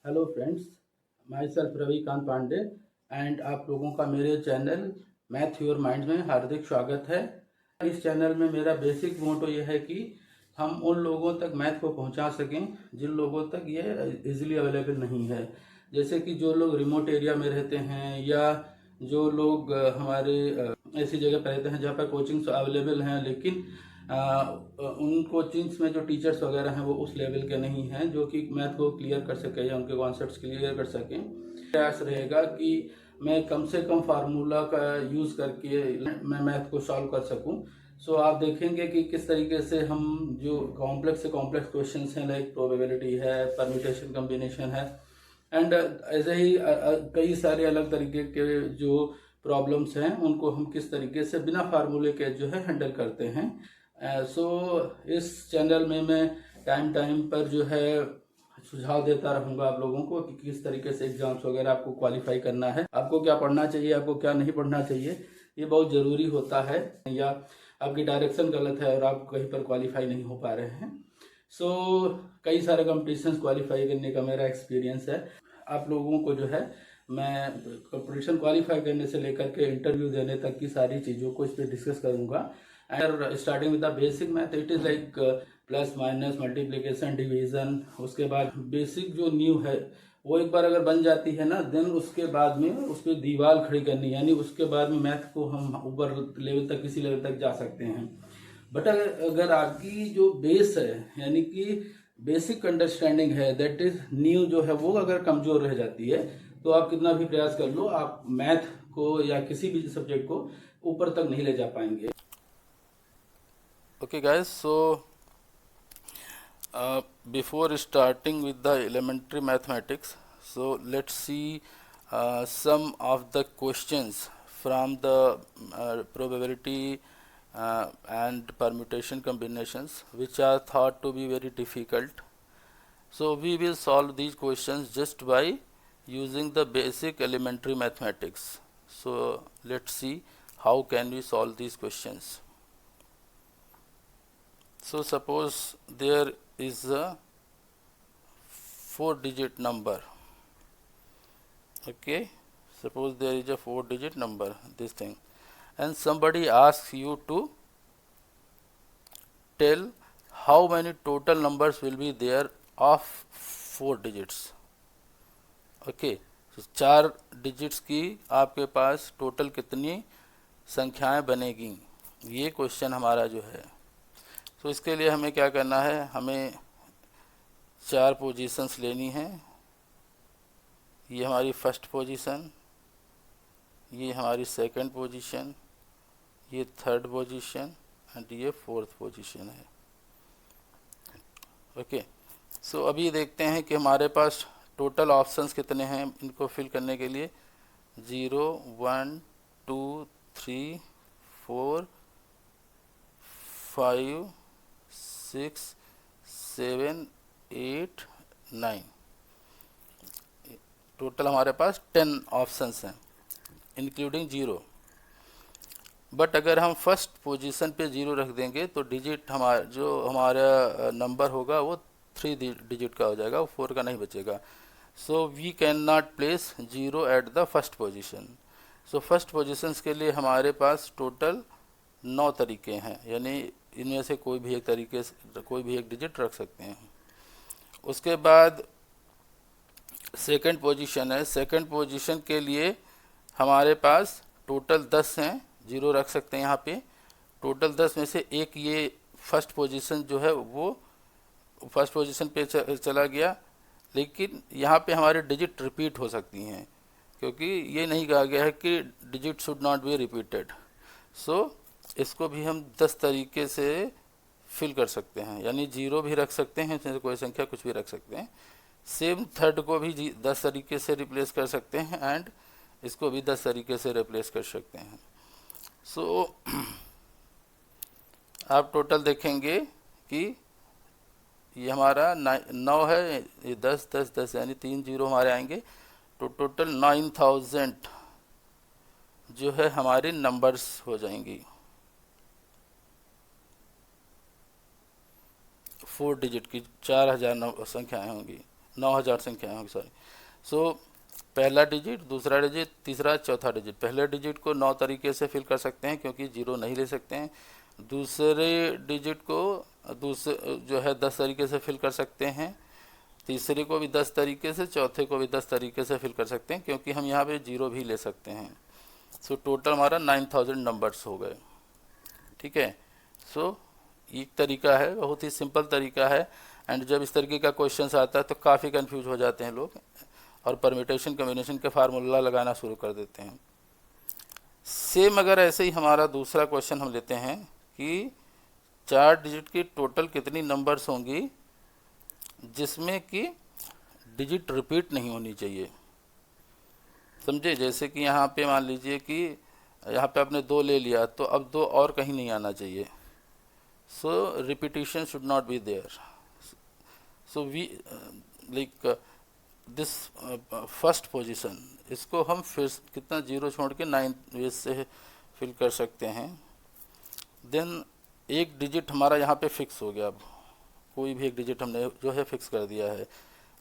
Hello friends, myself Ravikant Pandey and आप लोगों का मेरे चैनल मैथ योर माइंड में हार्दिक स्वागत है। इस चैनल में मेरा बेसिक मोटो ये है कि हम उन लोगों तक मैथ को पहुंचा सकें जिन लोगों तक ये इजीली अवेलेबल नहीं है। जैसे कि जो लोग रिमोट एरिया में रहते हैं या जो लोग हमारे ऐसी जगह पर रहते हैं जहाँ पर कोचिंग्स अवेलेबल हैं, लेकिन उन कोचिंग्स में जो टीचर्स वगैरह हैं वो उस लेवल के नहीं हैं जो कि मैथ को क्लियर कर सके या उनके कॉन्सेप्ट्स क्लियर कर सकें। प्रयास रहेगा कि मैं कम से कम फार्मूला का यूज़ करके मैं मैथ को सॉल्व कर सकूं। सो आप देखेंगे कि किस तरीके से हम जो कॉम्प्लेक्स से कॉम्प्लेक्स क्वेश्चंस हैं, लाइक प्रोबेबिलिटी है, परम्यूटेशन कम्बिनेशन है, एंड ऐसे ही कई सारे अलग तरीके के जो प्रॉब्लम्स हैं उनको हम किस तरीके से बिना फार्मूले के जो है हैंडल करते हैं। सो इस चैनल में मैं टाइम पर जो है सुझाव देता रहूँगा आप लोगों को कि किस तरीके से एग्जाम्स वगैरह आपको क्वालिफाई करना है, आपको क्या पढ़ना चाहिए, आपको क्या नहीं पढ़ना चाहिए, ये बहुत ज़रूरी होता है। या आपकी डायरेक्शन गलत है और आप कहीं पर क्वालिफाई नहीं हो पा रहे हैं। सो कई सारे कॉम्पिटिशन्स क्वालिफाई करने का मेरा एक्सपीरियंस है। आप लोगों को जो है मैं कंपटीशन क्वालिफाई करने से लेकर के इंटरव्यू देने तक की सारी चीज़ों को इस पर डिस्कस करूँगा। And starting with the basic math, it is like plus minus multiplication division. उसके बाद बेसिक जो न्यू है वो एक बार अगर बन जाती है ना, देन उसके बाद में उस पर दीवार खड़ी करनी, यानी उसके बाद में मैथ को हम ऊपर लेवल तक, किसी लेवल तक जा सकते हैं। बट अगर आपकी जो बेस है, यानी कि बेसिक अंडरस्टैंडिंग है, दैट इज न्यू जो है, वो अगर कमजोर रह जाती है तो आप कितना भी प्रयास कर लो, आप मैथ को या किसी भी सब्जेक्ट को ऊपर तक नहीं ले जा पाएंगे। Okay guys, so before starting with the elementary mathematics, so let's see some of the questions from the probability and permutation combinations which are thought to be very difficult. So we will solve these questions just by using the basic elementary mathematics. So let's see how can we solve these questions. So suppose there is a 4-digit number. Okay, suppose there is a 4-digit number, this thing, and somebody asks you to tell how many total numbers will be there of 4 digits. Okay, so 4 digits की आपके पास total कितनी संख्याएं बनेगी, ये question हमारा जो है। तो इसके लिए हमें क्या करना है, हमें 4 पोजीशंस लेनी है। ये हमारी फर्स्ट पोजीशन, ये हमारी सेकंड पोजीशन, ये थर्ड पोजीशन एंड ये फोर्थ पोजीशन है। ओके, सो अभी देखते हैं कि हमारे पास टोटल ऑप्शंस कितने हैं इनको फिल करने के लिए। 0 1 2 3 4 5 6 7 8 9, टोटल हमारे पास 10 ऑप्शंस हैं इंक्लूडिंग 0। बट अगर हम फर्स्ट पोजीशन पे 0 रख देंगे तो डिजिट हमारा नंबर होगा वो 3 डिजिट का हो जाएगा, वो 4 का नहीं बचेगा। So we can not place 0 at the first position. So first positions के लिए हमारे पास टोटल 9 तरीके हैं, यानी इनमें से कोई भी एक डिजिट रख सकते हैं। उसके बाद सेकंड पोजीशन है। सेकंड पोजीशन के लिए हमारे पास टोटल 10 हैं, 0 रख सकते हैं यहाँ पे। टोटल 10 में से एक ये फर्स्ट पोजीशन जो है वो फर्स्ट पोजीशन पे चला गया, लेकिन यहाँ पे हमारे डिजिट रिपीट हो सकती हैं क्योंकि ये नहीं कहा गया है कि digit should not be repeated. So इसको भी हम 10 तरीके से फिल कर सकते हैं, यानी 0 भी रख सकते हैं, इसमें से कोई संख्या कुछ भी रख सकते हैं। सेम थर्ड को भी 10 तरीके से रिप्लेस कर सकते हैं एंड इसको भी 10 तरीके से रिप्लेस कर सकते हैं। सो आप टोटल देखेंगे कि ये हमारा 9 है, ये 10 10 10 यानी 3 0 हमारे आएंगे, तो टोटल 9000 जो है हमारे नंबर्स हो जाएंगी। 4 डिजिट की 4000 संख्याएं होंगी 9000 संख्याएं होंगी, सॉरी। सो पहला डिजिट, दूसरा डिजिट, तीसरा, चौथा डिजिट। पहले डिजिट को 9 तरीके से फिल कर सकते हैं क्योंकि 0 नहीं ले सकते हैं। दूसरे डिजिट को दूसरे जो है 10 तरीके से फिल कर सकते हैं। तीसरे को भी 10 तरीके से, चौथे को भी 10 तरीके से फिल कर सकते हैं क्योंकि हम यहाँ पे 0 भी ले सकते हैं। सो टोटल हमारा 9000 नंबर्स हो गए, ठीक है। सो एक तरीका है, बहुत ही सिंपल तरीका है। एंड जब इस तरीके का क्वेश्चन आता है तो काफ़ी कंफ्यूज हो जाते हैं लोग और परम्यूटेशन कम्बिनेशन के फार्मूला लगाना शुरू कर देते हैं। सेम अगर ऐसे ही हमारा दूसरा क्वेश्चन हम लेते हैं कि 4 डिजिट की टोटल कितनी नंबर्स होंगी जिसमें कि डिजिट रिपीट नहीं होनी चाहिए, समझे। जैसे कि यहाँ पे मान लीजिए कि यहाँ पे आपने 2 ले लिया तो अब 2 और कहीं नहीं आना चाहिए। So repetition should not be there. So we like this first position, इसको हम फिर कितना 0 छोड़ के 9 वे से फिल कर सकते हैं। देन एक डिजिट हमारा यहाँ पे फिक्स हो गया। अब कोई भी एक डिजिट हमने जो है फिक्स कर दिया है।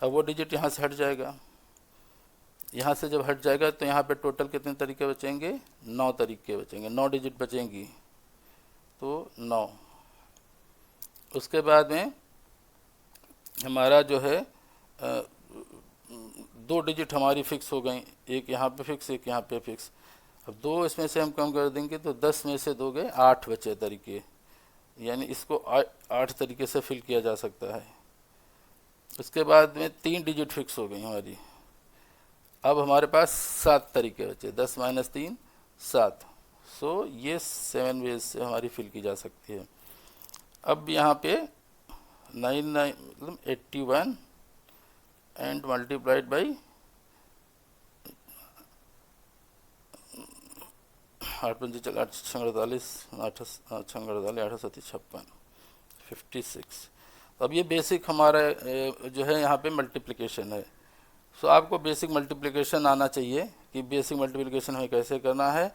अब वो डिजिट यहाँ से हट जाएगा। यहाँ से जब हट जाएगा तो यहाँ पे टोटल कितने तरीके बचेंगे, 9 तरीके बचेंगे, 9 डिजिट बचेंगी, तो 9। उसके बाद में हमारा जो है 2 डिजिट हमारी फिक्स हो गई, एक यहाँ पे फिक्स, एक यहाँ पे फिक्स। अब 2 इसमें से हम कम कर देंगे तो 10 में से 2 गए, 8 बचे तरीके, यानी इसको 8 तरीके से फिल किया जा सकता है। उसके बाद में 3 डिजिट फिक्स हो गई हमारी। अब हमारे पास 7 तरीके बचे, 10 - 3 7। सो ये 7 वेज से हमारी फिल की जा सकती है। अब यहाँ पे 9 मतलब 81 एंड मल्टीप्लाइड बाई 8 5 चल 8 48 8 48 56 56। अब ये बेसिक हमारा जो है यहाँ पे मल्टीप्लिकेशन है। सो आपको बेसिक मल्टीप्लिकेशन आना चाहिए कि बेसिक मल्टीप्लिकेशन हमें कैसे करना है।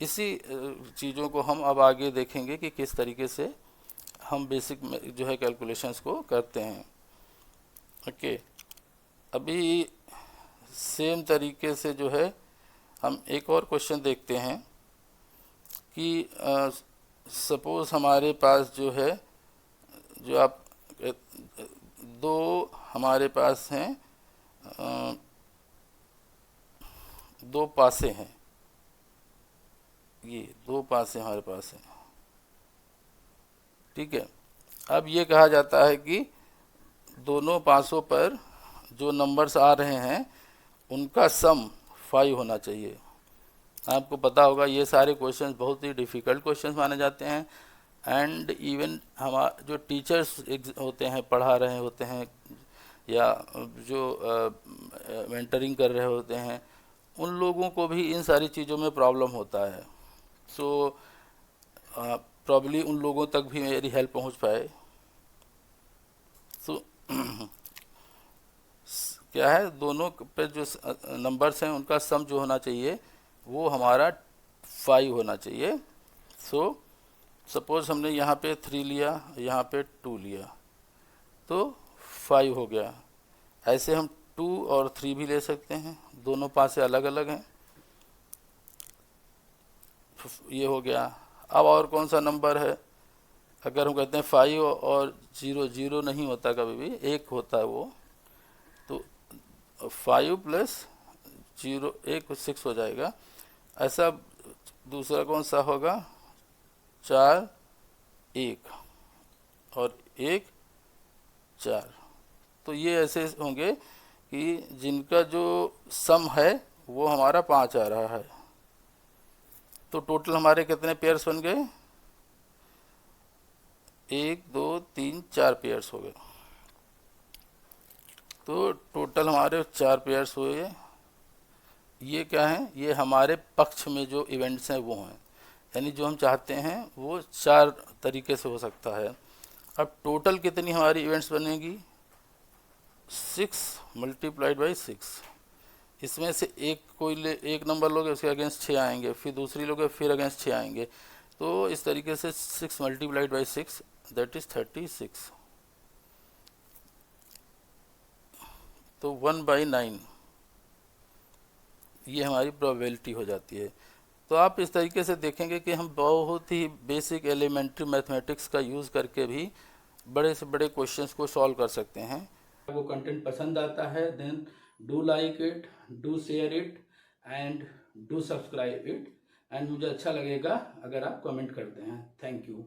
इसी चीज़ों को हम अब आगे देखेंगे कि किस तरीके से हम बेसिक जो है कैलकुलेशंस को करते हैं। ओके, अभी सेम तरीके से जो है हम एक और क्वेश्चन देखते हैं कि सपोज़ हमारे पास जो है, जो आप 2 हमारे पास हैं, 2 पासे हैं, ये 2 पासे हमारे पास हैं, ठीक है। अब ये कहा जाता है कि दोनों पासों पर जो नंबर्स आ रहे हैं उनका सम 5 होना चाहिए। आपको पता होगा ये सारे क्वेश्चंस बहुत ही डिफ़िकल्ट क्वेश्चंस माने जाते हैं। एंड इवन हमारे जो टीचर्स होते हैं, पढ़ा रहे होते हैं या जो मेंटरिंग कर रहे होते हैं, उन लोगों को भी इन सारी चीज़ों में प्रॉब्लम होता है। सो प्रॉब्ली उन लोगों तक भी मेरी हेल्प पहुंच पाए। सो क्या है, दोनों पे जो नंबर्स हैं उनका सम जो होना चाहिए वो हमारा 5 होना चाहिए। सो सपोज़ हमने यहाँ पे 3 लिया, यहाँ पे 2 लिया, तो 5 हो गया। ऐसे हम 2 और 3 भी ले सकते हैं, दोनों पासे अलग अलग हैं, ये हो गया। अब और कौन सा नंबर है, अगर हम कहते हैं 5 और 0, 0 नहीं होता कभी भी, 1 होता है वो, तो 5 + 0 1 6 हो जाएगा। ऐसा दूसरा कौन सा होगा, 4 1 और 1 4। तो ये ऐसे होंगे कि जिनका जो सम है वो हमारा 5 आ रहा है। तो टोटल हमारे कितने पेयर्स बन गए, 1 2 3 4 पेयर्स हो गए। तो टोटल हमारे 4 पेयर्स हुए। ये क्या है, ये हमारे पक्ष में जो इवेंट्स हैं वो हैं, यानी जो हम चाहते हैं वो 4 तरीके से हो सकता है। अब टोटल कितनी हमारी इवेंट्स बनेगी, 6 × 6। इसमें से एक नंबर लोगे उसके अगेंस्ट 6 आएंगे, फिर दूसरी लोगे फिर अगेंस्ट 6 आएंगे। तो इस तरीके से 6 × 6 दैट इज़ 36। तो 1/9 ये हमारी प्रोबेबिलिटी हो जाती है। तो आप इस तरीके से देखेंगे कि हम बहुत ही बेसिक एलिमेंट्री मैथमेटिक्स का यूज़ करके भी बड़े से बड़े क्वेश्चंस को सॉल्व कर सकते हैं। आपको कंटेंट पसंद आता है then do like it, do share it and do subscribe it, and मुझे अच्छा लगेगा अगर आप कमेंट करते हैं। Thank you.